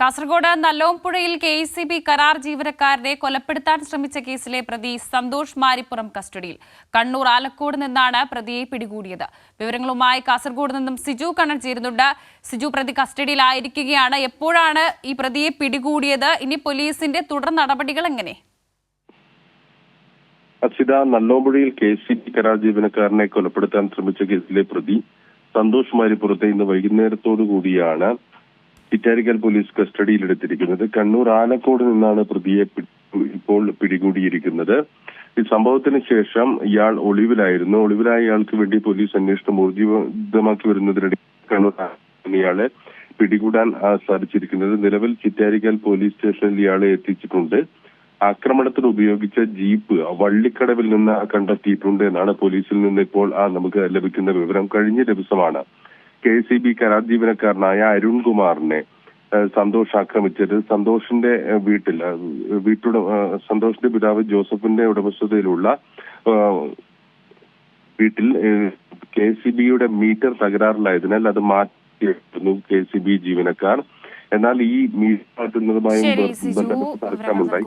Kasaragod നല്ലോംപുഴയിൽ KECB കരാർ ജീവനക്കാരനെ കൊലപ്പെടുത്താൻ ശ്രമിച്ച കേസിലെ പ്രതി സന്തോഷ് മാരിപ്പുറം കസ്റ്റഡിയിൽ. കണ്ണൂർ ആലക്കോട് നിന്നാണ് പ്രതിയെ പിടികൂടിയത്. വിവരങ്ങളുമായി കാസർഗോഡ് നിന്നും സിജു കണ്ണൻ ചേരുന്നുണ്ട്. സിജു, പ്രതി കസ്റ്റഡിയിലായിരിക്കുകയാണ്. എപ്പോഴാണ് ഈ പ്രതിയെ പിടികൂടിയത്? ഇനി പോലീസിന്റെ തുടർ നടപടികൾ എങ്ങനെ? അക്ഷിത, നല്ലോംപുഴയിൽ KECB കരാർ ജീവനക്കാരനെ കൊലപ്പെടുത്താൻ ശ്രമിച്ച കേസിലെ പ്രതി സന്തോഷ് മാരിപ്പുറത്തെ ഇന്ന് വൈകുന്നേരത്തോടു കൂടിയാണ് ചിറ്റാരിക്കൽ പോലീസ് കസ്റ്റഡിയിലെടുത്തിരിക്കുന്നത്. കണ്ണൂർ ആലക്കോട് നിന്നാണ് പ്രതിയെ ഇപ്പോൾ പിടികൂടിയിരിക്കുന്നത്. ഈ സംഭവത്തിന് ശേഷം ഇയാൾ ഒളിവിലായിരുന്നു. ഒളിവിലായ ഇയാൾക്ക് വേണ്ടി പോലീസ് അന്വേഷണം ഊർജിതമാക്കി വരുന്നതിനിടെ കണ്ണൂർ ഇയാളെ പിടികൂടാൻ സാധിച്ചിരിക്കുന്നത്. നിലവിൽ ചിറ്റാരിക്കൽ പോലീസ് സ്റ്റേഷനിൽ ഇയാളെ എത്തിച്ചിട്ടുണ്ട്. ആക്രമണത്തിന് ഉപയോഗിച്ച ജീപ്പ് വള്ളിക്കടവിൽ നിന്ന് കണ്ടെത്തിയിട്ടുണ്ട് എന്നാണ് പോലീസിൽ നിന്ന് ഇപ്പോൾ നമുക്ക് ലഭിക്കുന്ന വിവരം. കഴിഞ്ഞ ദിവസമാണ് KECB കരാർ ജീവനക്കാരനായ അരുൺകുമാറിനെ സന്തോഷ് ആക്രമിച്ചത്. സന്തോഷിന്റെ സന്തോഷിന്റെ പിതാവ് ജോസഫിന്റെ ഉടമസ്ഥതയിലുള്ള വീട്ടിൽ KECBയുടെ മീറ്റർ തകരാറിലായതിനാൽ അത് മാറ്റിയിരുന്നു KECB ജീവനക്കാർ. എന്നാൽ ഈ മീറ്റർ മാറ്റുന്നതുമായും ബന്ധപ്പെട്ട തർക്കമുണ്ടായി.